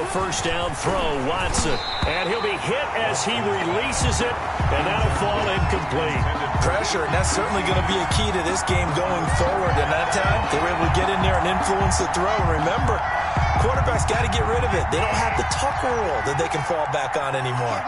a first down throw, Watson. And he'll be hit as he releases it, and that'll fall incomplete. Pressure, and that's certainly going to be a key to this game going forward. And that time, they were able to get in there and influence the throw. And remember, quarterbacks got to get rid of it. They don't have the Tucker rule that they can fall back on anymore.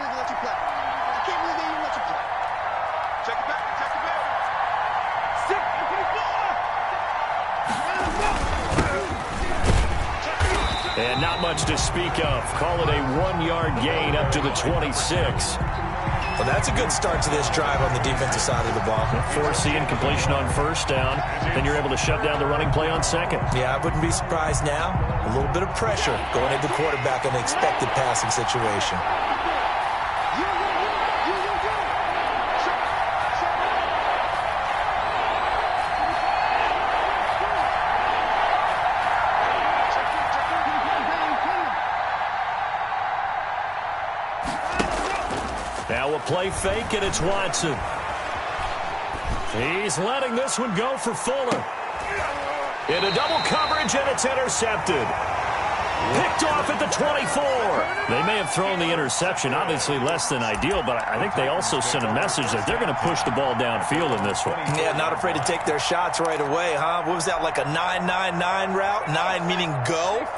And not much to speak of. Call it a 1-yard gain up to the 26. Well, that's a good start to this drive on the defensive side of the ball. Forcing completion on first down. Then you're able to shut down the running play on second. Yeah, I wouldn't be surprised now. A little bit of pressure going into the quarterback in an expected passing situation. Now a play fake, and it's Watson. He's letting this one go for Fuller. Into double coverage, and it's intercepted. Picked off at the 24. They may have thrown the interception, obviously less than ideal, but I think they also sent a message that they're going to push the ball downfield in this one. Yeah, not afraid to take their shots right away, huh? What was that, like a 9-9-9 route? 9 meaning go?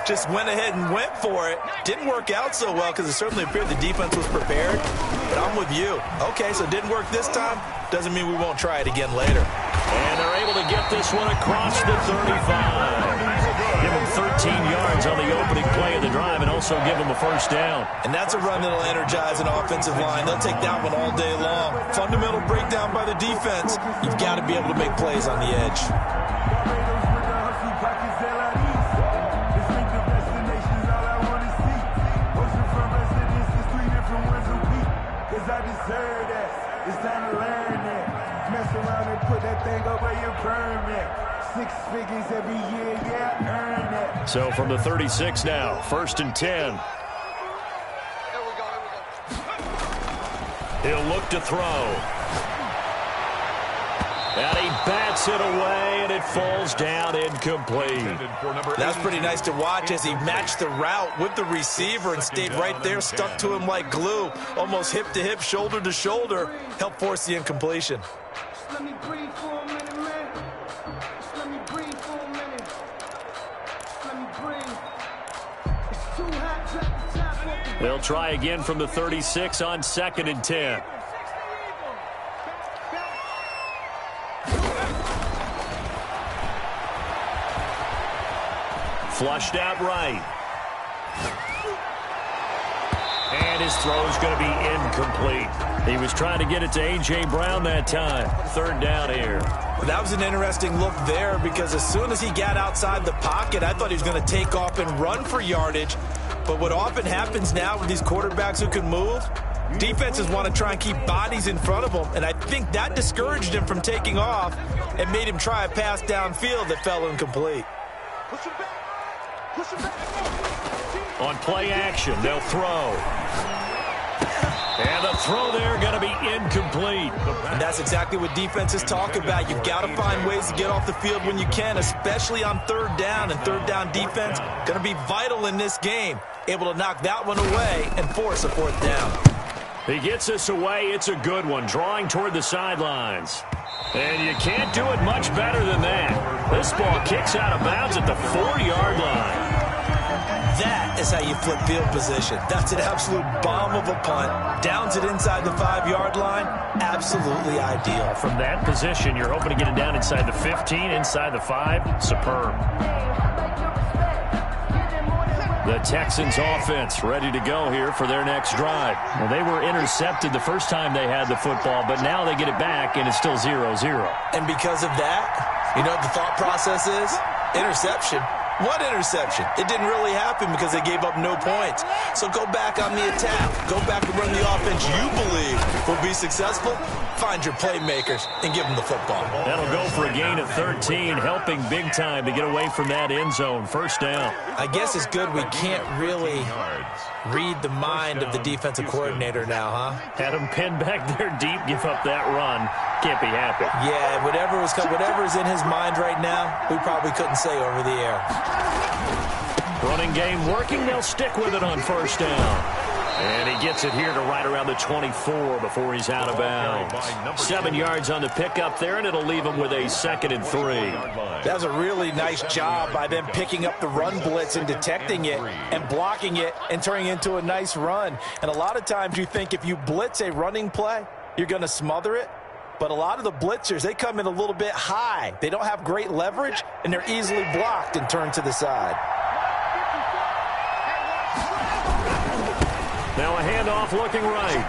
Just went ahead and went for it. Didn't work out so well because it certainly appeared the defense was prepared. But I'm with you. Okay, so it didn't work this time. Doesn't mean we won't try it again later. And they're able to get this one across the 35. Give them 13 yards on the opening play of the drive and also give them a first down. And that's a run that'll energize an offensive line. They'll take that one all day long. Fundamental breakdown by the defense. You've got to be able to make plays on the edge. So from the 36 now, 1st and 10. He'll look to throw. And he bats it away, and it falls down incomplete. That's pretty nice to watch as he matched the route with the receiver and stayed right there, stuck to him like glue, almost hip to hip, shoulder to shoulder, helped force the incompletion. Let me breathe for a minute, man. Just let me breathe for a minute. Just let me breathe. It's too hot, drop the top off the... They'll try again from the 36 on 2nd and 10. Flushed out right. And his throw's going to be incomplete. He was trying to get it to A.J. Brown that time. 3rd down here. Well, that was an interesting look there because as soon as he got outside the pocket, I thought he was going to take off and run for yardage. But what often happens now with these quarterbacks who can move, defenses want to try and keep bodies in front of them. And I think that discouraged him from taking off and made him try a pass downfield that fell incomplete. Push him back. Push him back. On play action, they'll throw. And the throw there going to be incomplete. And that's exactly what defenses talk about. You've got to find ways to get off the field when you can, especially on 3rd down. And 3rd down defense going to be vital in this game. Able to knock that one away and force a 4th down. He gets this away. It's a good one. Drawing toward the sidelines. And you can't do it much better than that. This ball kicks out of bounds at the 4-yard line. That is how you flip field position. That's an absolute bomb of a punt. Downs it inside the 5-yard line. Absolutely ideal. From that position, you're hoping to get it down inside the 15, inside the 5. Superb. The Texans offense ready to go here for their next drive. Well, they were intercepted the first time they had the football, but now they get it back, and it's still 0-0. And because of that, you know what the thought process is? Interception. What interception? It didn't really happen because they gave up no points. So go back on the attack. Go back and run the offense you believe will be successful. Find your playmakers and give them the football. That'll go for a gain of 13, helping big time to get away from that end zone. 1st down. I guess it's good we can't really read the mind of the defensive coordinator now, huh? Had him pinned back there deep, give up that run. Can't be happy. Yeah, whatever's in his mind right now, we probably couldn't say over the air. Running game working. They'll stick with it on first down. And he gets it here to right around the 24 before he's out of bounds. 7 yards on the pickup there, and it'll leave him with a 2nd and 3. That was a really nice job by them picking up the run blitz and detecting it and blocking it and turning it into a nice run. And a lot of times you think if you blitz a running play, you're going to smother it. But a lot of the blitzers, they come in a little bit high. They don't have great leverage, and they're easily blocked and turned to the side. Now a handoff looking right.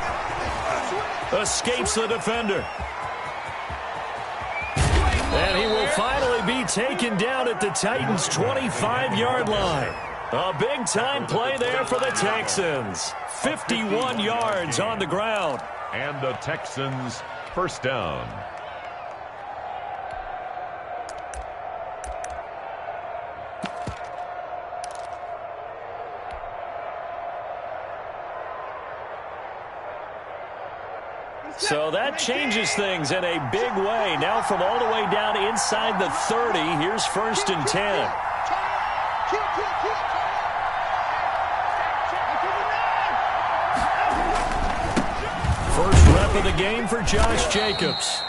Escapes the defender. And he will finally be taken down at the Titans' 25-yard line. A big-time play there for the Texans. 51 yards on the ground. And the Texans first down. So that changes things in a big way. Now from all the way down inside the 30, here's 1st and 10. First rep of the game for Josh Jacobs.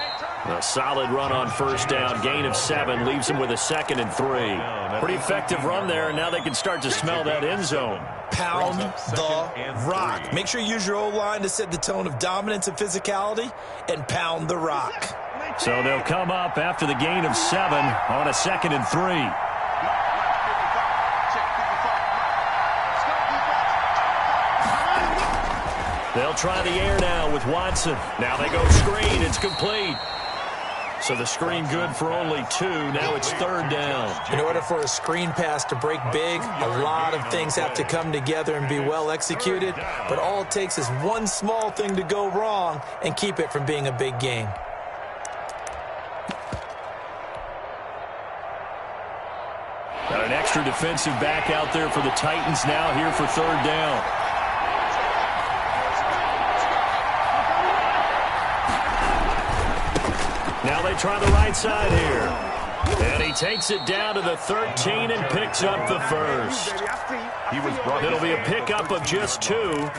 A solid run on first down. Gain of 7 leaves him with a 2nd and 3. Pretty effective run there, and now they can start to smell that end zone. Pound the rock. Make sure you use your O-line to set the tone of dominance and physicality, and pound the rock. So they'll come up after the gain of 7 on a 2nd and 3. They'll try the air now with Watson. Now they go screen. It's complete. So the screen good for only 2. Now it's 3rd down. In order for a screen pass to break big, a lot of things have to come together and be well executed. But all it takes is one small thing to go wrong and keep it from being a big game. Got an extra defensive back out there for the Titans now here for 3rd down. Now they try the right side here. And he takes it down to the 13 and picks up the first. It'll be a pickup of just 2,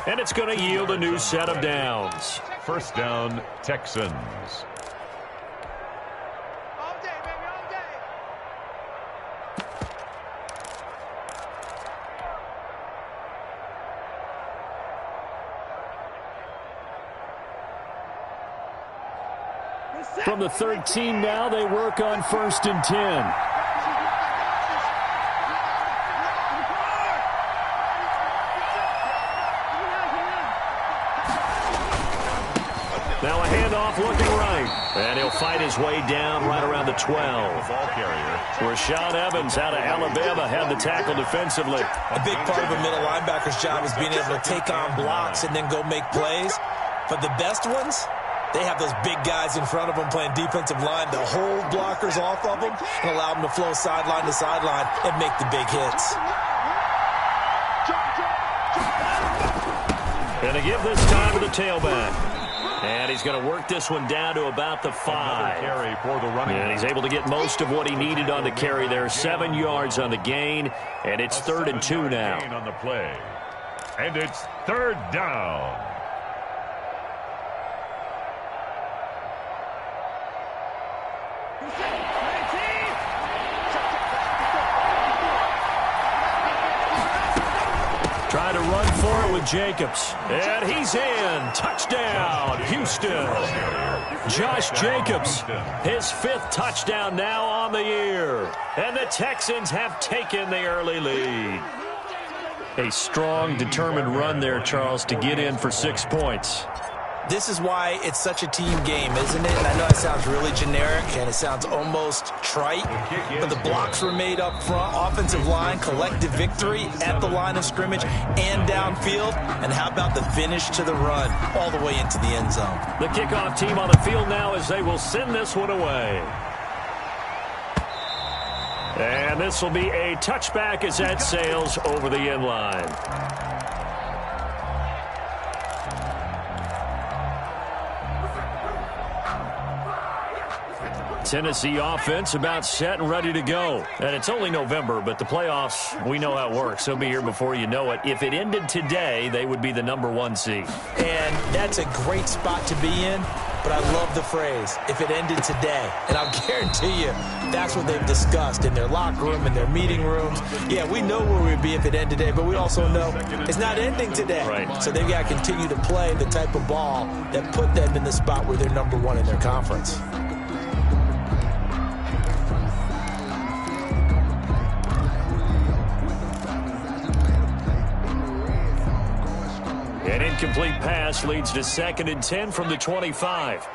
and it's going to yield a new set of downs. First down, Texans. From the 13 now, they work on 1st and 10. Now a handoff looking right. And he'll fight his way down right around the 12. Rashaan Evans out of Alabama had the tackle defensively. A big part of a middle linebacker's job is being able to take on blocks and then go make plays. But the best ones, they have those big guys in front of them playing defensive line to hold blockers off of them and allow them to flow sideline to sideline and make the big hits. And to give this time to the tailback. And he's going to work this one down to about the 5. Carry for the running. And he's able to get most of what he needed on the carry there. 7 yards on the gain, and it's 3rd and 2 now. On the play. And it's 3rd down. Try to run for it with Jacobs. And he's in. Touchdown, Houston. Josh Jacobs, his 5th touchdown now on the year. And the Texans have taken the early lead. A strong, determined run there, Charles, to get in for 6 points. This is why it's such a team game, isn't it? And I know it sounds really generic and it sounds almost trite, but the blocks were made up front, offensive line, collective victory at the line of scrimmage and downfield. And how about the finish to the run all the way into the end zone? The kickoff team on the field now as they will send this one away. And this will be a touchback as that sails over the end line. Tennessee offense about set and ready to go. And it's only November, but the playoffs, we know how it works. They'll be here before you know it. If it ended today, they would be the #1 seed. And that's a great spot to be in, but I love the phrase, if it ended today. And I'll guarantee you, that's what they've discussed in their locker room, in their meeting rooms. Yeah, we know where we'd be if it ended today, but we also know it's not ending today. Right. So they've got to continue to play the type of ball that put them in the spot where they're #1 in their conference. An incomplete pass leads to 2nd and 10 from the 25.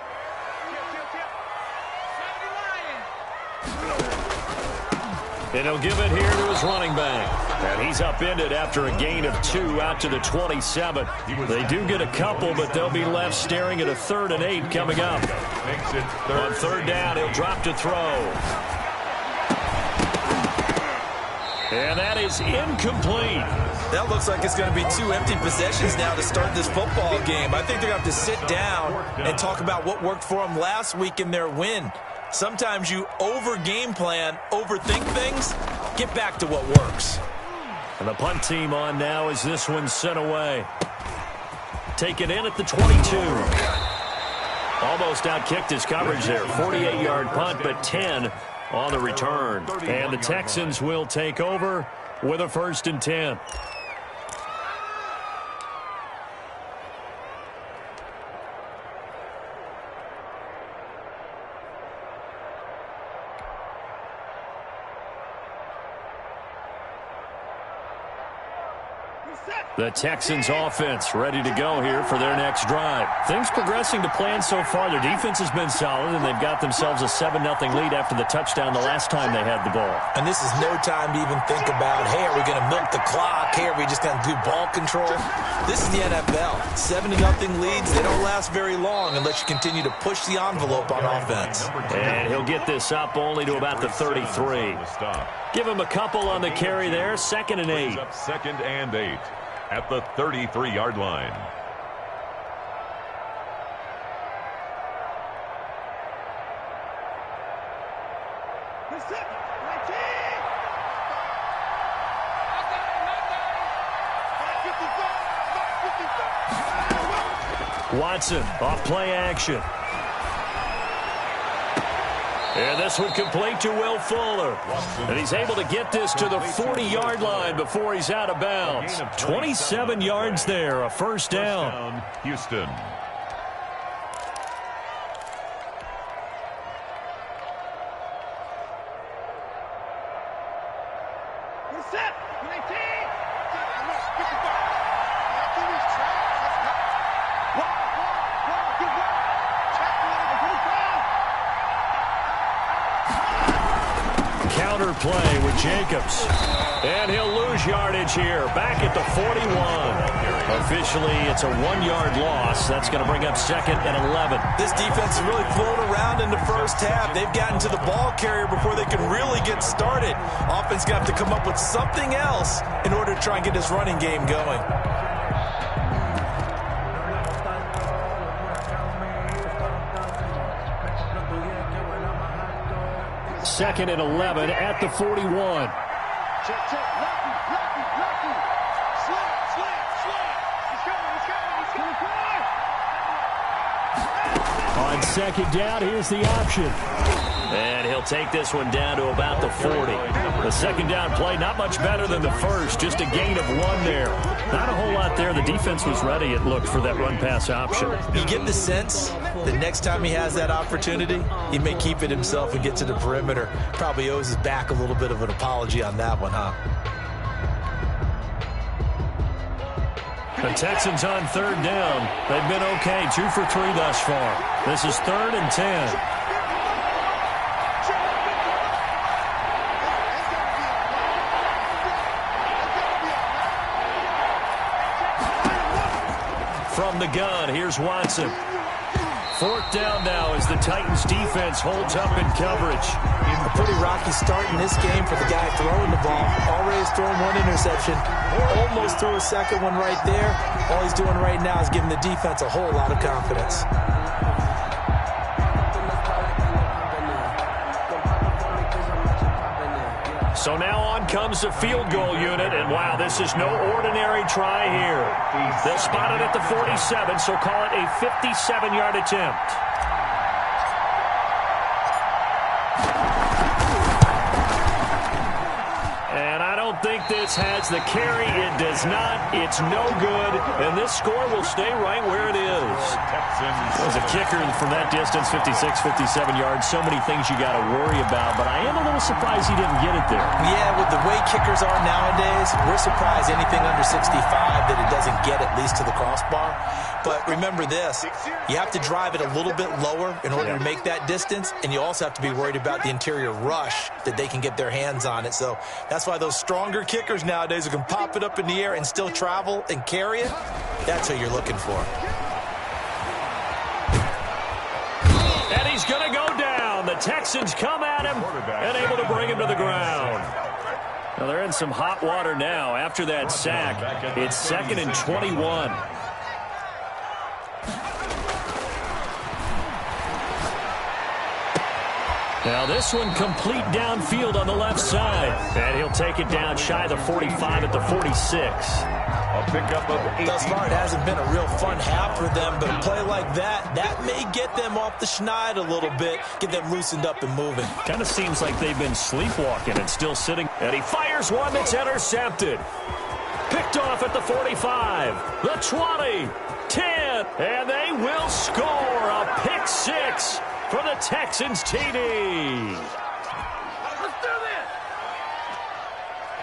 And he'll give it here to his running back. And he's upended after a gain of 2 out to the 27. They do get a couple, but they'll be left staring at a 3rd and 8 coming up. On 3rd down, he'll drop to throw. And that is incomplete. That looks like it's going to be 2 empty possessions now to start this football game. I think they're going to have to sit down and talk about what worked for them last week in their win. Sometimes you over-game plan, overthink things. Get back to what works. And the punt team on now as this one's sent away. Taken in at the 22. Almost outkicked his coverage there. 48-yard punt, but 10 on the return. And the Texans will take over with a 1st and 10. The Texans offense ready to go here for their next drive. Things progressing to plan so far. Their defense has been solid, and they've got themselves a 7-0 lead after the touchdown the last time they had the ball. And this is no time to even think about, hey, are we going to milk the clock? Hey, are we just going to do ball control? This is the NFL. 7-0 leads, they don't last very long unless you continue to push the envelope on offense. And he'll get this up only to about the 33. Give him a couple on the carry there. 2nd and 8. 2nd and 8 at the 33-yard line. Watson off play action. And this one complete to Will Fuller. And he's able to get this to the 40-yard line before he's out of bounds. 27 yards there, a 1st down. Houston. Play with Jacobs. And he'll lose yardage here. Back at the 41. Officially, it's a 1-yard loss. That's going to bring up 2nd and 11. This defense is really flown around in the first half. They've gotten to the ball carrier before they can really get started. Offense going to have to come up with something else in order to try and get this running game going. 2nd and 11 at the 41. On 2nd down, here's the option. And he'll take this one down to about the 40. The 2nd down play, not much better than the first. Just a gain of 1 there. Not a whole lot there. The defense was ready, it looked, for that run-pass option. You get the sense that next time he has that opportunity, he may keep it himself and get to the perimeter. Probably owes his back a little bit of an apology on that one, huh? The Texans on 3rd down. They've been okay, 2 for 3 thus far. This is 3rd and 10. From the gun, here's Watson. 4th down now as the Titans defense holds up in coverage. A pretty rocky start in this game for the guy throwing the ball. Already has thrown 1 interception. Almost threw a 2nd one right there. All he's doing right now is giving the defense a whole lot of confidence. So now on comes the field goal unit, and wow, this is no ordinary try here. They'll spot it at the 47, so call it a 57-yard attempt. And I don't think this has the carry. It does not. It's no good. And this score will stay right where it is. As a kicker from that distance, 56, 57 yards, so many things you got to worry about. But I am a little surprised he didn't get it there. Yeah, with the way kickers are nowadays, we're surprised anything under 65 that it doesn't get at least to the crossbar. But remember this, you have to drive it a little bit lower in order to make that distance, and you also have to be worried about the interior rush that they can get their hands on it. So that's why those stronger kickers nowadays who can pop it up in the air and still travel and carry it, that's who you're looking for. And he's going to go down. The Texans come at him and able to bring him to the ground. Now they're in some hot water now. After that sack, it's 2nd and 21. Now this one complete downfield on the left side. And he'll take it down shy of the 45 at the 46. A pickup of 18. Thus far, it hasn't been a real fun half for them, but a play like that may get them off the schneid a little bit, get them loosened up and moving. Kind of seems like they've been sleepwalking and still sitting. And he fires one that's intercepted. Picked off at the 45, the 20, 10, and they will score a pick six for the Texans TD.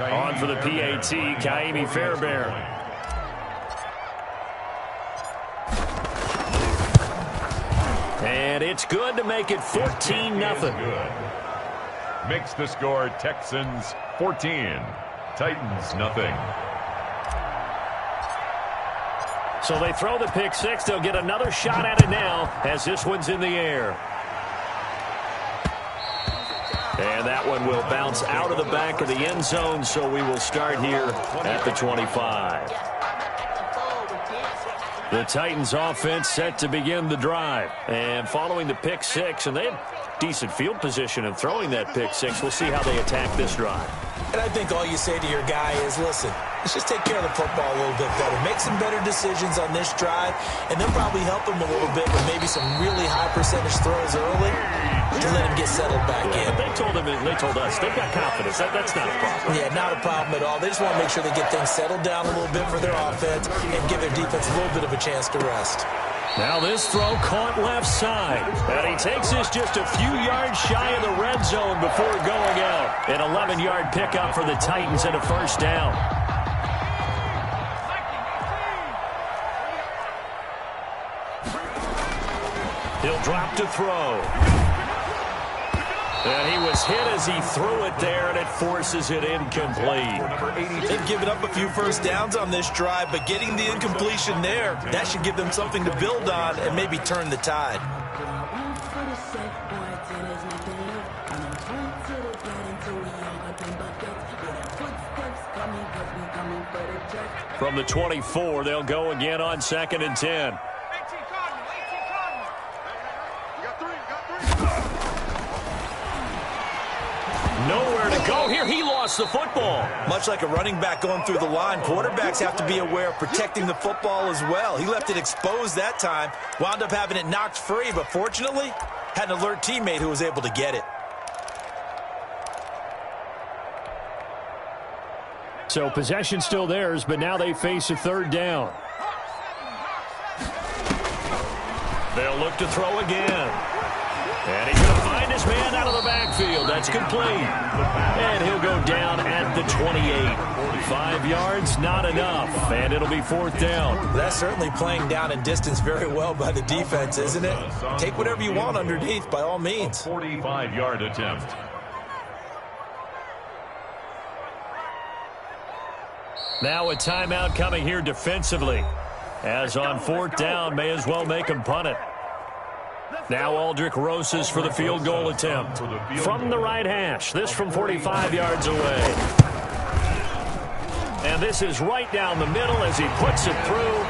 On for the PAT, Ka'imi Fairbairn. And it's good to make it 14-0. Makes the score Texans 14, Titans nothing. So they throw the pick six. They'll get another shot at it now as this one's in the air. And that one will bounce out of the back of the end zone, so we will start here at the 25. The Titans offense set to begin the drive. And following the pick six, and they have decent field position and throwing that pick six. We'll see how they attack this drive. And I think all you say to your guy is, listen, let's just take care of the football a little bit better. Make some better decisions on this drive, and then probably help him a little bit with maybe some really high percentage throws early to let him get settled back in. They told us they've got confidence. That's not a problem. Yeah, not a problem at all. They just want to make sure they get things settled down a little bit for their offense and give their defense a little bit of a chance to rest. Now this throw caught left side. And he takes this just a few yards shy of the red zone before going out. An 11-yard pickup for the Titans and a first down. He'll drop to throw. And he was hit as he threw it there, and it forces it incomplete. They've given up a few first downs on this drive, but getting the incompletion there, that should give them something to build on and maybe turn the tide. From the 24, they'll go again on 2nd and 10. Nowhere to go here. He lost the football. Much like a running back going through the line, quarterbacks have to be aware of protecting the football as well. He left it exposed that time, wound up having it knocked free, but fortunately, had an alert teammate who was able to get it. So possession still theirs, but now they face a third down. They'll look to throw again. And he's going to find his man out of the backfield. That's complete. And he'll go down at the 28. 5 yards, not enough. And it'll be 4th down. That's certainly playing down in distance very well by the defense, isn't it? Take whatever you want underneath, by all means. 45-yard attempt. Now a timeout coming here defensively. As on 4th down, may as well make him punt it. Now Aldrick Rosas for the field goal attempt. From the right hash, this from 45 yards away. And this is right down the middle as he puts it through.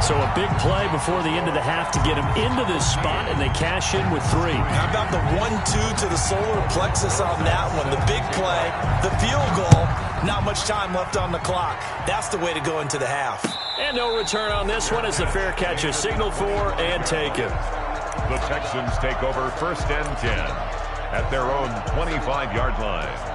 So a big play before the end of the half to get him into this spot, and they cash in with 3. How about the 1-2 to the solar plexus on that one? The big play, the field goal, not much time left on the clock. That's the way to go into the half. And no return on this one as the fair catch is signaled for and taken. The Texans take over 1st and 10 at their own 25-yard line.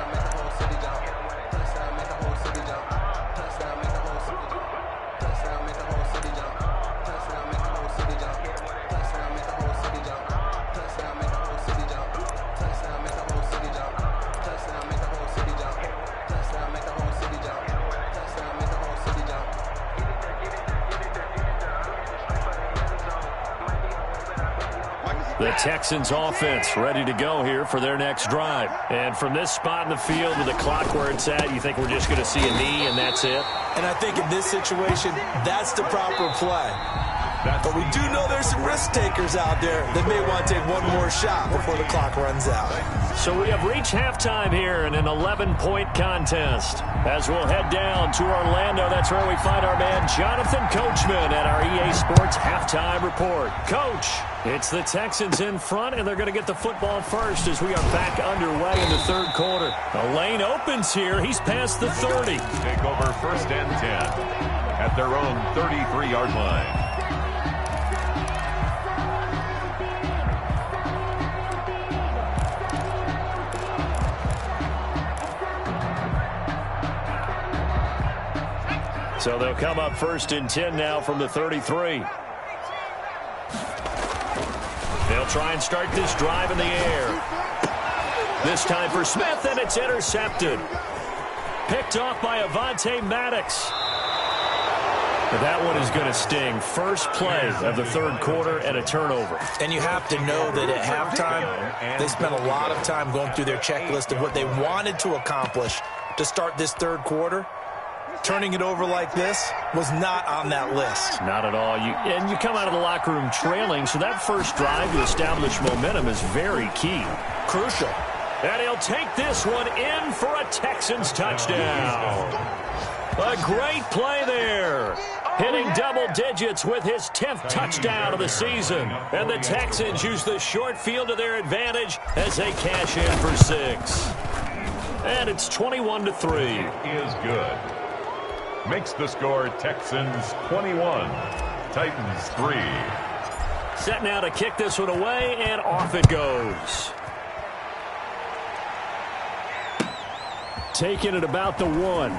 The Texans offense ready to go here for their next drive. And from this spot in the field with the clock where it's at, you think we're just going to see a knee and that's it? And I think in this situation, that's the proper play. But we do know there's some risk takers out there that may want to take one more shot before the clock runs out. So we have reached halftime here in an 11-point contest. As we'll head down to Orlando, that's where we find our man Jonathan Coachman at our EA Sports Halftime Report. Coach, it's the Texans in front, and they're going to get the football first as we are back underway in the third quarter. The lane opens here. He's past the 30. Take over 1st and 10 at their own 33-yard line. So they'll come up 1st and 10 now from the 33. They'll try and start this drive in the air. This time for Smith, and it's intercepted. Picked off by Avonte Maddox. But that one is going to sting. First play of the third quarter and a turnover. And you have to know that at halftime, they spent a lot of time going through their checklist of what they wanted to accomplish to start this third quarter. Turning it over like this was not on that list. Not at all. And you come out of the locker room trailing, so that first drive to establish momentum is very key. Crucial. And he'll take this one in for a Texans touchdown. A great play there. Hitting double digits with his 10th touchdown of the season. And the Texans use the short field to their advantage as they cash in for 6. And it's 21-3. Is good. Makes the score Texans 21, Titans 3. Set now to kick this one away, and off it goes. Taking it about the 1.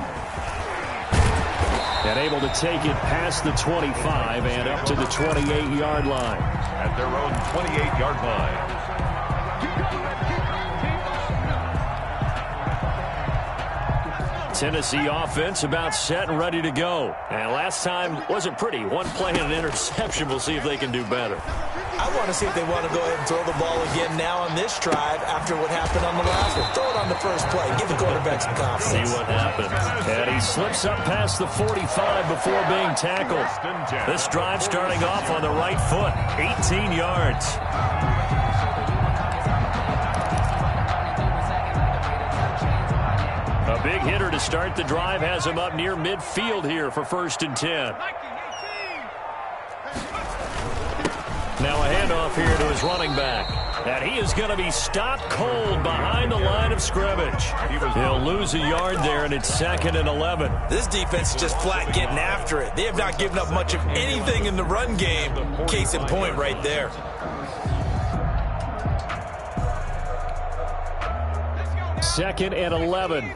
And able to take it past the 25 and up to the 28-yard line. At their own 28-yard line. Tennessee offense about set and ready to go. And last time wasn't pretty. One play and an interception. We'll see if they can do better. I want to see if they want to go ahead and throw the ball again now on this drive after what happened on the last one. Throw it on the first play. Give the quarterback some confidence. See what happens. And he slips up past the 45 before being tackled. This drive starting off on the right foot. 18 yards. A big hitter to start the drive has him up near midfield here for 1st and 10. Now a handoff here to his running back. And he is going to be stopped cold behind the line of scrimmage. He'll lose a yard there, and it's 2nd and 11. This defense is just flat getting after it. They have not given up much of anything in the run game. Case in point right there. Second and 11.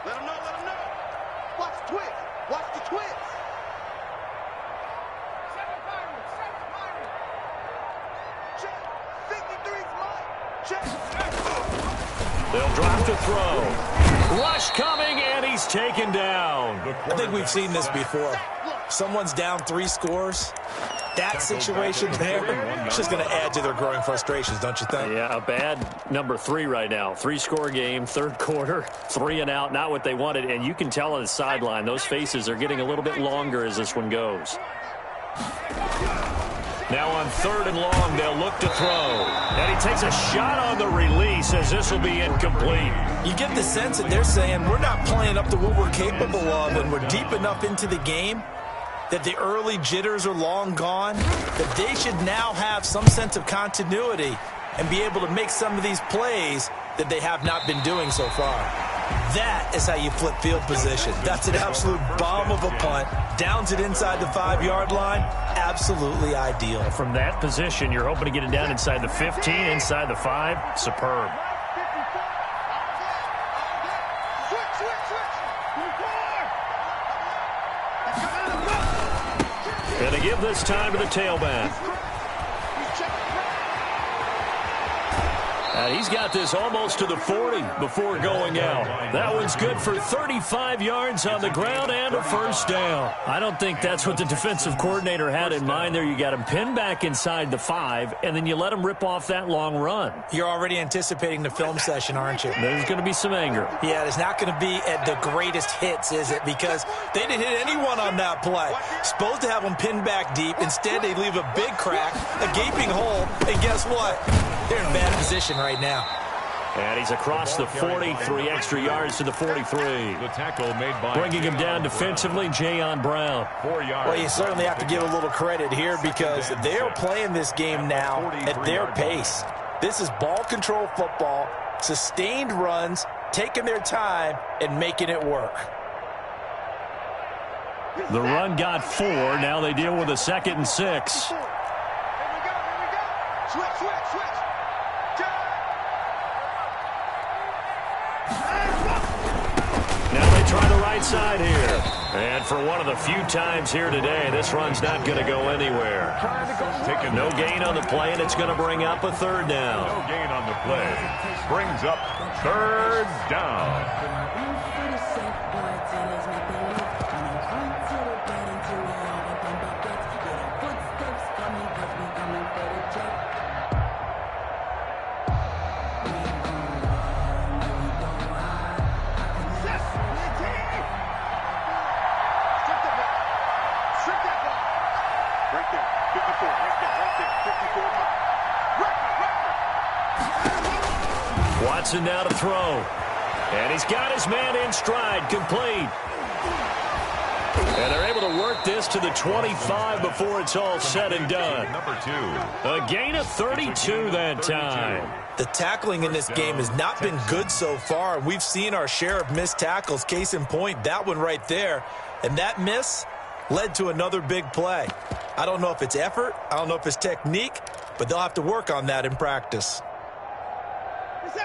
Let him know, let him know. Watch the twist. Watch the twist. Check. 53's Mike. Check. They'll drop to throw. Rush coming, and he's taken down. I think we've seen this before. Someone's down 3 scores. That situation there, it's just going to add to their growing frustrations, don't you think? Yeah, a bad number 3 right now. 3-score game, third quarter, 3 and out, not what they wanted. And you can tell on the sideline, those faces are getting a little bit longer as this one goes. Now on 3rd and long, they'll look to throw. And he takes a shot on the release as this will be incomplete. You get the sense that they're saying we're not playing up to what we're capable of, and we're deep enough into the game that the early jitters are long gone, that they should now have some sense of continuity and be able to make some of these plays that they have not been doing so far. That is how you flip field position. That's an absolute bomb of a punt. Downs it inside the 5-yard line. Absolutely ideal. From that position, you're hoping to get it down inside the 15, inside the 5. Superb. And they give this time to the tailback. And he's got this almost to the 40 before going out. That one's good for 35 yards on the ground and a first down. I don't think that's what the defensive coordinator had in mind there. You got him pinned back inside the 5, and then you let him rip off that long run. You're already anticipating the film session, aren't you? There's going to be some anger. Yeah, it's not going to be at the greatest hits, is it? Because they didn't hit anyone on that play. Supposed to have them pinned back deep. Instead, they leave a big crack, a gaping hole, and guess what? They're in bad position right now. And he's across the 40, 3 extra yards to the 43. The tackle made by bringing him down defensively, Jayon Brown. 4 yards. Well, you certainly have to give a little credit here because they're playing this game now at their pace. This is ball control football, sustained runs, taking their time, and making it work. The run got 4. Now they deal with a 2nd and 6. Here we go. Switch. Now they try the right side here. And for one of the few times here today, this run's not going to go anywhere. No gain on the play, and it's going to bring up a 3rd down. No gain on the play. Brings up 3rd down. Watson now to throw. And he's got his man in stride, complete. And they're able to work this to the 25 before it's all said and done. Number 2. A gain of 32 that time. The tackling in this game has not been good so far. We've seen our share of missed tackles. Case in point, that one right there. And that miss led to another big play. I don't know if it's effort. I don't know if it's technique. But they'll have to work on that in practice.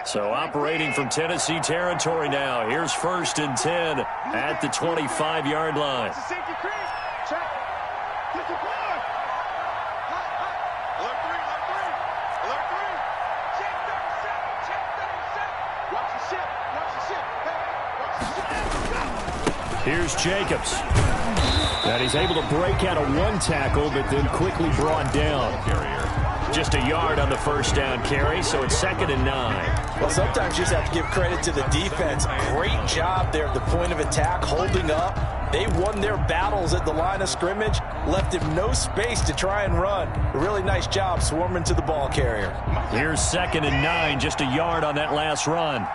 So operating from Tennessee territory now. Here's 1st and 10 at the 25-yard line. Here's Jacobs. And he's able to break out of one tackle, but then quickly brought down. Just a yard on the first down carry, so it's 2nd and 9. Well, sometimes you just have to give credit to the defense. Great job there at the point of attack, holding up. They won their battles at the line of scrimmage, left him no space to try and run. A really nice job swarming to the ball carrier. Here's 2nd and 9, just a yard on that last run.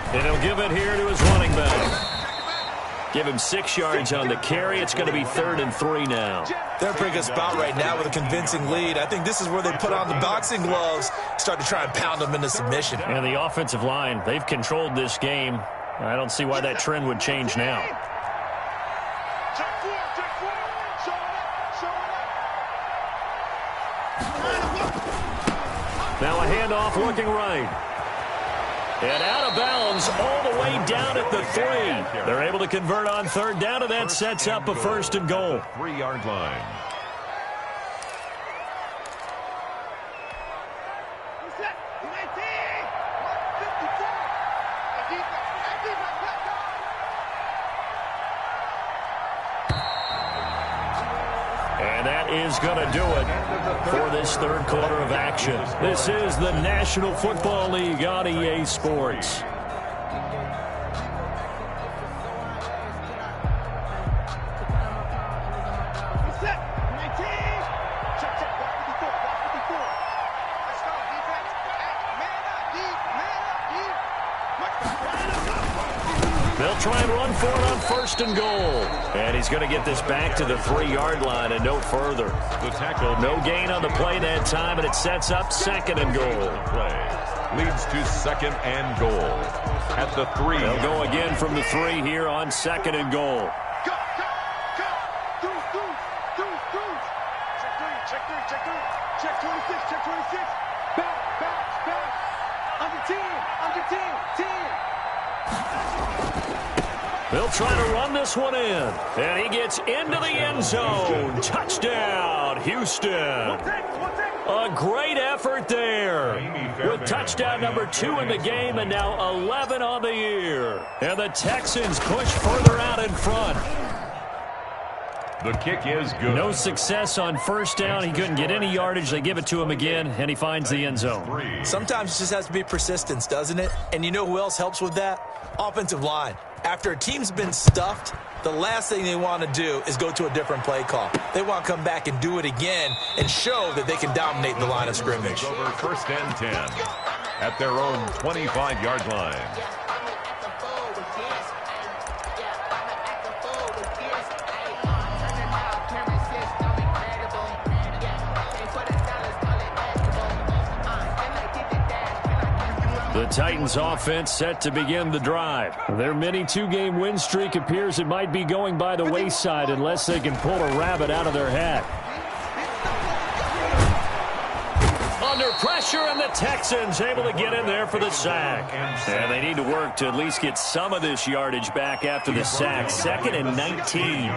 And he'll give it here to his running back. Give him 6 yards on the carry. It's going to be 3rd and 3 now. They're in a pretty good spot right now with a convincing lead. I think this is where they put on the boxing gloves, start to try and pound them into submission. And the offensive line, they've controlled this game. I don't see why that trend would change now. Now a handoff looking right. And out of bounds all the way down at the 3. They're able to convert on 3rd down, and that sets up a 1st and goal. 3-yard line. that is going to do it for this third quarter of action. This is the National Football League on EA Sports. They'll try and run for it on first and goal. And he's going to get this back to the 3-yard line and no further. The tackle. No gain on the play that time, and it sets up second and goal. Leads to second and goal at the 3. They'll go again from the 3 here on second and goal. Check 26, check 26. Back. Under 10. They'll try to run this one in. And he gets into the end zone. Touchdown, Houston. A great effort there. With touchdown number 2 in the game and now 11 on the year. And the Texans push further out in front. The kick is good. No success on first down. He couldn't get any yardage. They give it to him again, and he finds the end zone. Sometimes it just has to be persistence, doesn't it? And you know who else helps with that? Offensive line. After a team's been stuffed, the last thing they want to do is go to a different play call. They want to come back and do it again and show that they can dominate the line of scrimmage. Over first and 10 at their own 25-yard line. The Titans offense set to begin the drive. Their mini 2-game win streak appears it might be going by the wayside unless they can pull a rabbit out of their hat. Under pressure, and the Texans able to get in there for the sack. And they need to work to at least get some of this yardage back after the sack. Second and 19.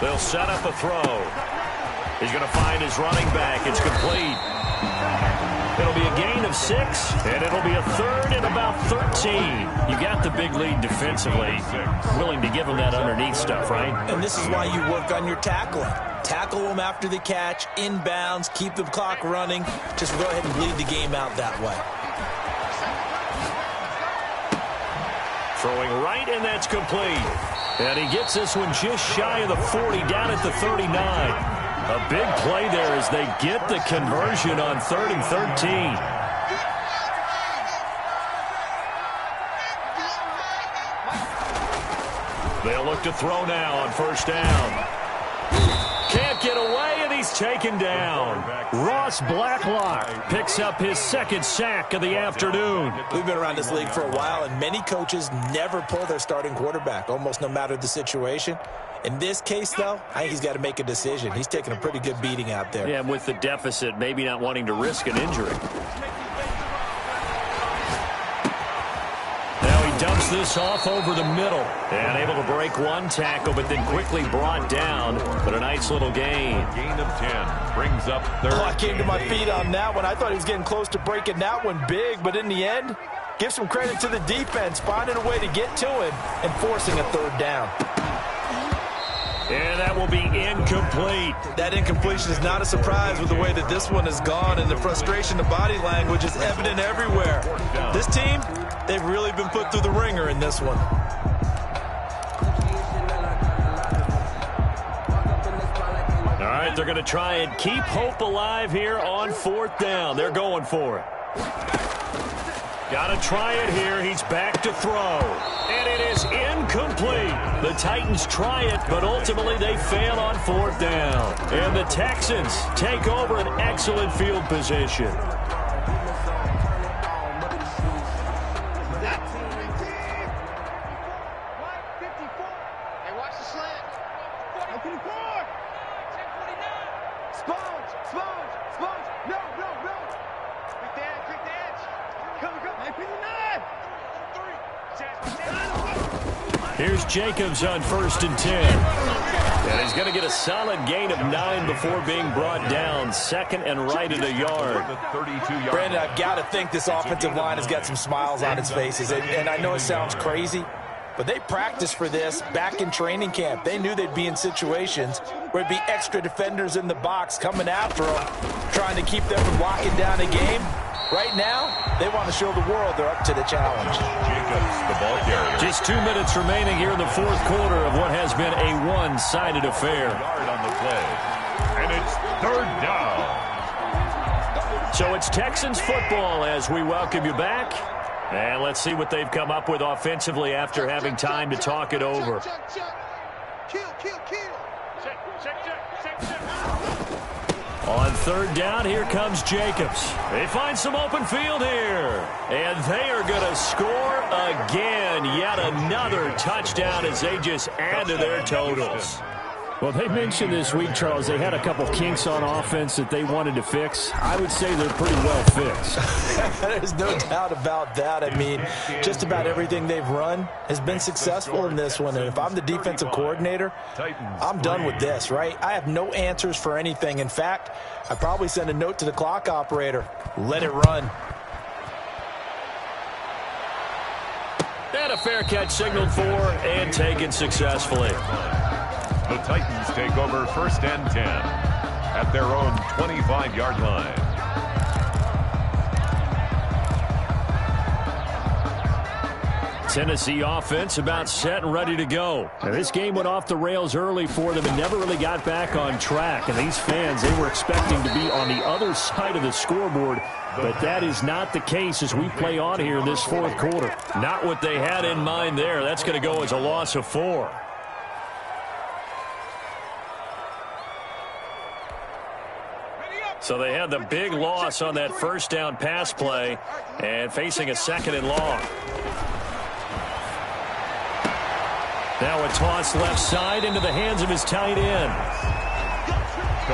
They'll set up a throw. He's going to find his running back. It's complete. It'll be a gain of 6, and it'll be a third and about 13. You got the big lead defensively. Willing to give him that underneath stuff, right? And this is why you work on your tackling. Tackle them after the catch, inbounds, keep the clock running. Just go ahead and bleed the game out that way. Throwing right, and that's complete. And he gets this one just shy of the 40, down at the 39. A big play there as they get the conversion on 3rd and 13. They'll look to throw now on first down. Can't get away, and he's taken down. Ross Blacklock picks up his second sack of the afternoon. We've been around this league for a while, and many coaches never pull their starting quarterback, almost no matter the situation. In this case, though, I think he's got to make a decision. He's taking a pretty good beating out there. Yeah, and with the deficit, maybe not wanting to risk an injury. Now he dumps this off over the middle. And able to break one tackle, but then quickly brought down. But a nice little gain. Gain of 10 brings up third. I came to my feet on that one. I thought he was getting close to breaking that one big, but in the end, give some credit to the defense, finding a way to get to him and forcing a third down. And that will be incomplete. That incompletion is not a surprise with the way that this one has gone, and the frustration, the body language is evident everywhere. This team, they've really been put through the ringer in this one. All right, they're going to try and keep hope alive here on 4th down. They're going for it. Got to try it here. He's back to throw. And it is incomplete. The Titans try it, but ultimately they fail on 4th down. And the Texans take over an excellent field position. Here's Jacobs on 1st and 10. And he's going to get a solid gain of 9 before being brought down. Second and right at a yard. Brandon, I've got to think this offensive line has got some smiles on its faces. And I know it sounds crazy, but they practiced for this back in training camp. They knew they'd be in situations where there'd be extra defenders in the box coming after them, trying to keep them from locking down a game. Right now, they want to show the world they're up to the challenge. Jacobs, the ball carrier. Just 2 minutes remaining here in the fourth quarter of what has been a one-sided affair. Yard on the play. And it's third down. So it's Texans football as we welcome you back. And let's see what they've come up with offensively after having time to talk it over. On third down, here comes Jacobs. They find some open field here. And they are going to score again. Yet another touchdown as they just add to their totals. Well, they mentioned this week, Charles, they had a couple kinks on offense that they wanted to fix. I would say they're pretty well fixed. There's no doubt about that. I mean, just about everything they've run has been successful in this one. And if I'm the defensive coordinator, I'm done with this, right? I have no answers for anything. In fact, I'd probably send a note to the clock operator. Let it run. And a fair catch signaled for and taken successfully. The Titans take over 1st and 10 at their own 25-yard line. Tennessee offense about set and ready to go. Now, this game went off the rails early for them and never really got back on track. And these fans, they were expecting to be on the other side of the scoreboard. But that is not the case as we play on here in this fourth quarter. Not what they had in mind there. That's going to go as a loss of 4. So they had the big loss on that first down pass play and facing a 2nd and long. Now a toss left side into the hands of his tight end.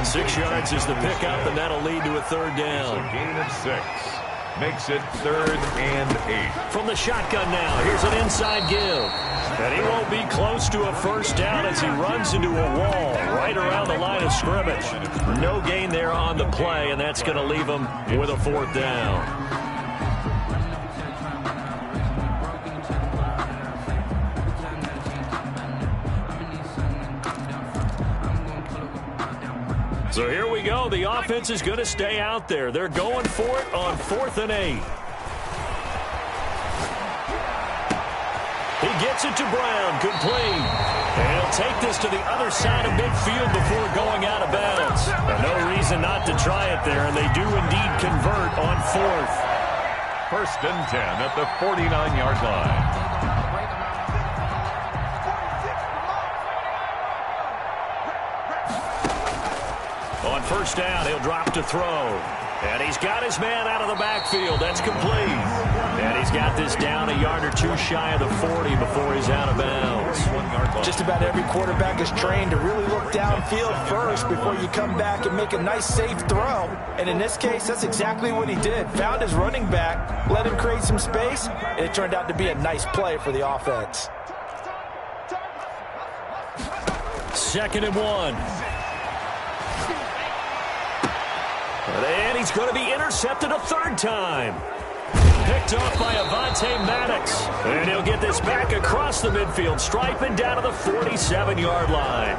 6 yards is the pickup, and that'll lead to a 3rd down. A gain of 6. Makes it 3rd and 8. From the shotgun now, here's an inside give. And he won't be close to a first down as he runs into a wall right around the line of scrimmage. No gain there on the play, and that's going to leave him with a 4th down. So here we go. The offense is going to stay out there. They're going for it on 4th and 8. He gets it to Brown, complete. And he'll take this to the other side of midfield before going out of bounds. No reason not to try it there, and they do indeed convert on 4th. 1st and 10 at the 49-yard line. On 1st down, he'll drop to throw. And he's got his man out of the backfield. That's complete. And he's got this down a yard or 2 shy of the 40 before he's out of bounds. Just about every quarterback is trained to really look downfield first before you come back and make a nice, safe throw. And in this case, that's exactly what he did. Found his running back, let him create some space, and it turned out to be a nice play for the offense. 2nd and 1. And he's going to be intercepted a 3rd time. Picked off by Avonte Maddox. And he'll get this back across the midfield stripe and down to the 47-yard line.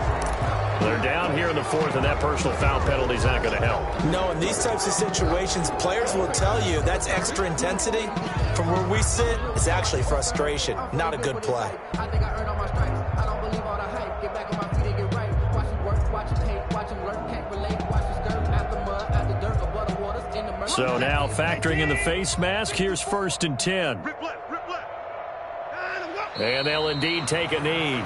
They're down here in the 4th, and that personal foul penalty is not going to help. No, in these types of situations, players will tell you that's extra intensity. From where we sit, it's actually frustration, not a good play. I think I earned all my stripes. I don't believe all the hype. Get back on my feet and get right. Watch him work, watch him hate, watch him learn, can't relate. Watch his skirt at the mud, at the dirt, above the waters, in the murder. So now factoring in the face mask, here's 1st and 10. And they'll indeed take a knee.